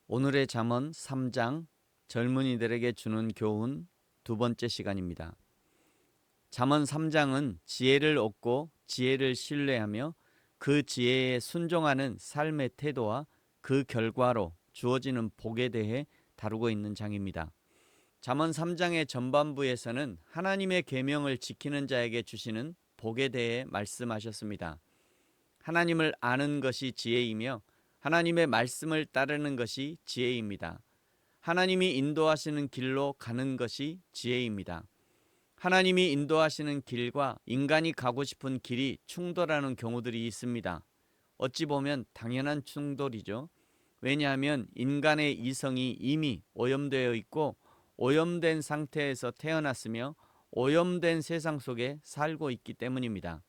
오늘의 잠언 3장 젊은이들에게 주는 교훈 두 번째 시간입니다. 잠언 3장은 지혜를 얻고 지혜를 신뢰하며 그 지혜에 순종하는 삶의 태도와 그 결과로 주어지는 복에 대해 다루고 있는 장입니다. 잠언 3장의 전반부에서는 하나님의 계명을 지키는 자에게 주시는 복에 대해 말씀하셨습니다. 하나님을 아는 것이 지혜이며 하나님의 말씀을 따르는 것이 지혜입니다. 하나님이 인도하시는 길로 가는 것이 지혜입니다. 하나님이 인도하시는 길과 인간이 가고 싶은 길이 충돌하는 경우들이 있습니다. 어찌 보면 당연한 충돌이죠. 왜냐하면 인간의 이성이 이미 오염되어 있고 오염된 상태에서 태어났으며 오염된 세상 속에 살고 있기 때문입니다.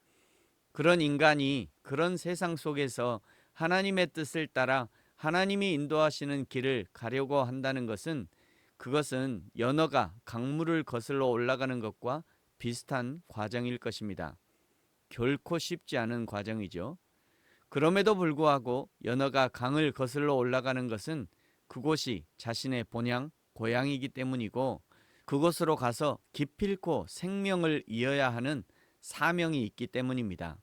그런 인간이 그런 세상 속에서 하나님의 뜻을 따라 하나님이 인도하시는 길을 가려고 한다는 것은 그것은 연어가 강물을 거슬러 올라가는 것과 비슷한 과정일 것입니다. 결코 쉽지 않은 과정이죠. 그럼에도 불구하고 연어가 강을 거슬러 올라가는 것은 그곳이 자신의 본향, 고향이기 때문이고 그곳으로 가서 기필코 생명을 이어야 하는 사명이 있기 때문입니다.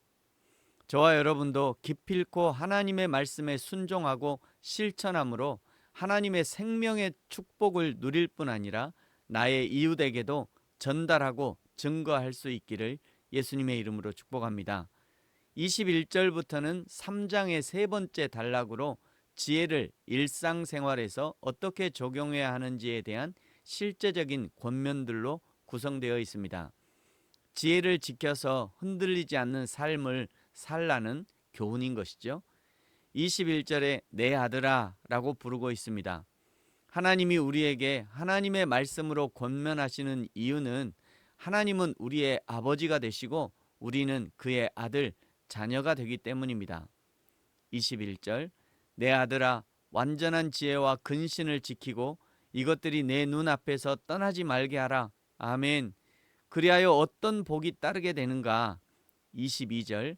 저와 여러분도 기필코 하나님의 말씀에 순종하고 실천함으로 하나님의 생명의 축복을 누릴 뿐 아니라 나의 이웃에게도 전달하고 증거할 수 있기를 예수님의 이름으로 축복합니다. 21절부터는 3장의 세 번째 단락으로 지혜를 일상생활에서 어떻게 적용해야 하는지에 대한 실제적인 권면들로 구성되어 있습니다. 지혜를 지켜서 흔들리지 않는 삶을 살라는 교훈인 것이죠. 21절에 내 아들아 라고 부르고 있습니다. 하나님이 우리에게 하나님의 말씀으로 권면하시는 이유는 하나님은 우리의 아버지가 되시고 우리는 그의 아들, 자녀가 되기 때문입니다. 21절 내 아들아 완전한 지혜와 근신을 지키고 이것들이 내 눈앞에서 떠나지 말게 하라. 아멘. 그리하여 어떤 복이 따르게 되는가? 22절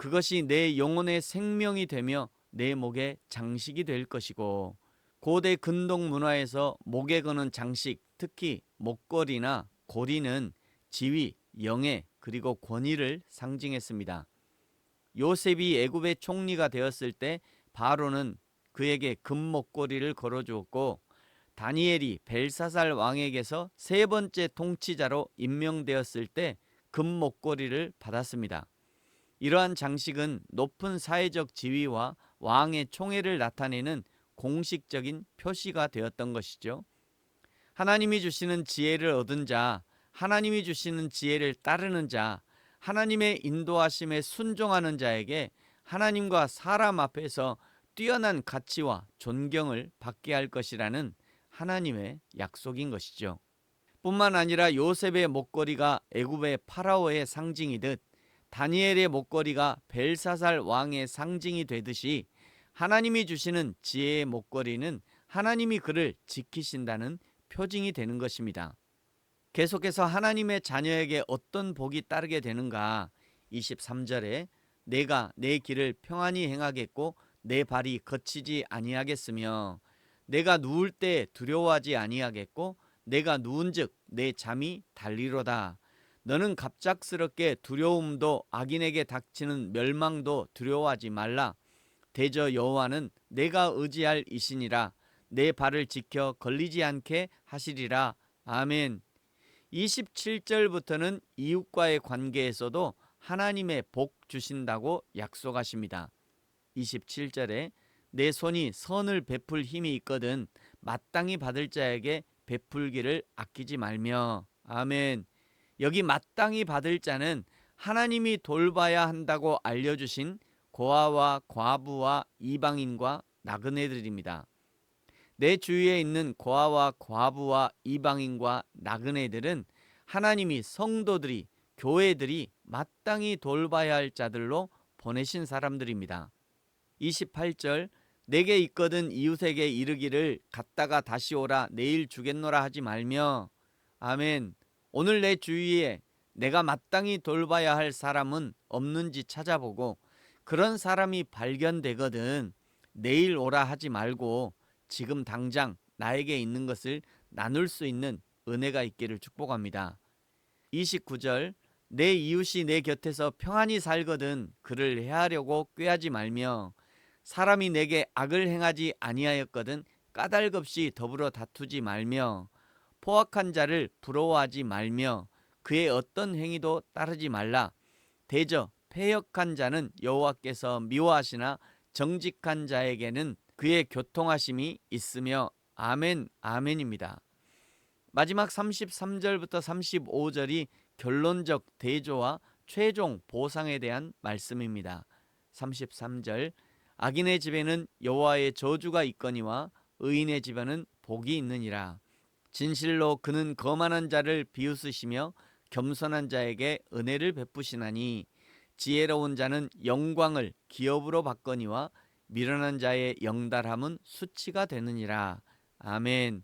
그것이 내 영혼의 생명이 되며 내 목의 장식이 될 것이고 고대 근동 문화에서 목에 거는 장식, 특히 목걸이나 고리는 지위, 영예 그리고 권위를 상징했습니다. 요셉이 애굽의 총리가 되었을 때 바로는 그에게 금목걸이를 걸어주었고 다니엘이 벨사살 왕에게서 세 번째 통치자로 임명되었을 때 금목걸이를 받았습니다. 이러한 장식은 높은 사회적 지위와 왕의 총애를 나타내는 공식적인 표시가 되었던 것이죠. 하나님이 주시는 지혜를 얻은 자, 하나님이 주시는 지혜를 따르는 자, 하나님의 인도하심에 순종하는 자에게 하나님과 사람 앞에서 뛰어난 가치와 존경을 받게 할 것이라는 하나님의 약속인 것이죠. 뿐만 아니라 요셉의 목걸이가 애굽의 파라오의 상징이듯 다니엘의 목걸이가 벨사살 왕의 상징이 되듯이 하나님이 주시는 지혜의 목걸이는 하나님이 그를 지키신다는 표징이 되는 것입니다. 계속해서 하나님의 자녀에게 어떤 복이 따르게 되는가? 23절에 내가 내 길을 평안히 행하겠고 내 발이 거치지 아니하겠으며 내가 누울 때 두려워하지 아니하겠고 내가 누운즉 내 잠이 달리로다. 너는 갑작스럽게 두려움도 악인에게 닥치는 멸망도 두려워하지 말라. 대저 여호와는 내가 의지할 이시니라. 내 발을 지켜 걸리지 않게 하시리라. 아멘. 27절부터는 이웃과의 관계에서도 하나님의 복 주신다고 약속하십니다. 27절에 내 손이 선을 베풀 힘이 있거든 마땅히 받을 자에게 베풀기를 아끼지 말며. 아멘. 여기 마땅히 받을 자는 하나님이 돌봐야 한다고 알려주신 고아와 과부와 이방인과 나그네들입니다. 내 주위에 있는 고아와 과부와 이방인과 나그네들은 하나님이 성도들이 교회들이 마땅히 돌봐야 할 자들로 보내신 사람들입니다. 28절 내게 있거든 이웃에게 이르기를 갔다가 다시 오라 내일 주겠노라 하지 말며. 아멘. 오늘 내 주위에 내가 마땅히 돌봐야 할 사람은 없는지 찾아보고 그런 사람이 발견되거든 내일 오라 하지 말고 지금 당장 나에게 있는 것을 나눌 수 있는 은혜가 있기를 축복합니다. 29절 내 이웃이 내 곁에서 평안히 살거든 그를 해하려고 꾀하지 말며 사람이 내게 악을 행하지 아니하였거든 까닭없이 더불어 다투지 말며 포악한 자를 부러워하지 말며 그의 어떤 행위도 따르지 말라. 대저 패역한 자는 여호와께서 미워하시나 정직한 자에게는 그의 교통하심이 있으며 아멘 아멘입니다. 마지막 33절부터 35절이 결론적 대조와 최종 보상에 대한 말씀입니다. 33절 악인의 집에는 여호와의 저주가 있거니와 의인의 집에는 복이 있느니라. 진실로 그는 거만한 자를 비웃으시며 겸손한 자에게 은혜를 베푸시나니 지혜로운 자는 영광을 기업으로 받거니와 미련한 자의 영달함은 수치가 되느니라. 아멘.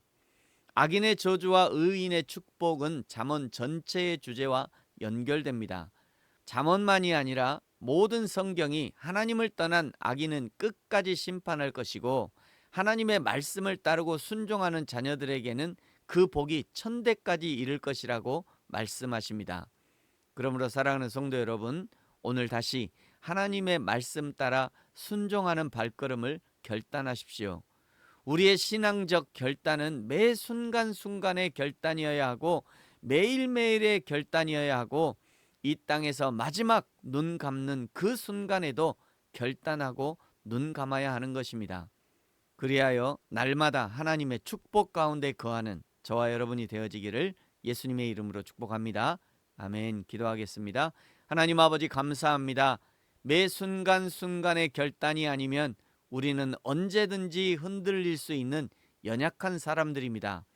악인의 저주와 의인의 축복은 잠언 전체의 주제와 연결됩니다. 잠언만이 아니라 모든 성경이 하나님을 떠난 악인은 끝까지 심판할 것이고 하나님의 말씀을 따르고 순종하는 자녀들에게는 그 복이 천대까지 이를 것이라고 말씀하십니다. 그러므로 사랑하는 성도 여러분, 오늘 다시 하나님의 말씀 따라 순종하는 발걸음을 결단하십시오. 우리의 신앙적 결단은 매 순간순간의 결단이어야 하고 매일매일의 결단이어야 하고 이 땅에서 마지막 눈 감는 그 순간에도 결단하고 눈 감아야 하는 것입니다. 그리하여 날마다 하나님의 축복 가운데 거하는 저와 여러분이 되어지기를 예수님의 이름으로 축복합니다. 아멘. 기도하겠습니다. 하나님 아버지 감사합니다. 매 순간순간의 결단이 아니면 우리는 언제든지 흔들릴 수 있는 연약한 사람들입니다.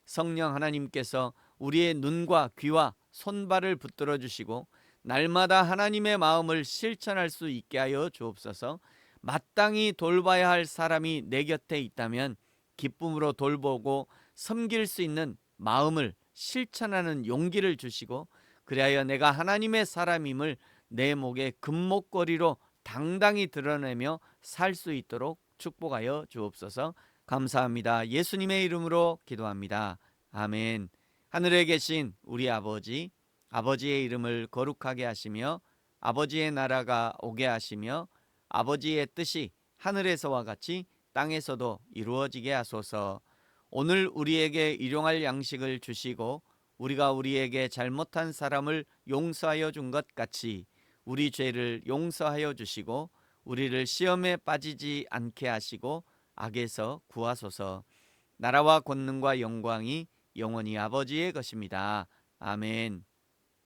성령 하나님께서 우리의 눈과 귀와 손발을 붙들어 주시고 날마다 하나님의 마음을 실천할 수 있게 하여 주옵소서. 마땅히 돌봐야 할 사람이 내 곁에 있다면 기쁨으로 돌보고 섬길 수 있는 마음을 실천하는 용기를 주시고 그리하여 내가 하나님의 사람임을 내 목에 금목걸이로 당당히 드러내며 살 수 있도록 축복하여 주옵소서. 감사합니다. 예수님의 이름으로 기도합니다. 아멘. 하늘에 계신 우리 아버지, 아버지의 이름을 거룩하게 하시며 아버지의 나라가 오게 하시며 아버지의 뜻이 하늘에서와 같이 땅에서도 이루어지게 하소서. 오늘 우리에게 일용할 양식을 주시고 우리가 우리에게 잘못한 사람을 용서하여 준 것 같이 우리 죄를 용서하여 주시고 우리를 시험에 빠지지 않게 하시고 악에서 구하소서. 나라와 권능과 영광이 영원히 아버지의 것입니다. 아멘.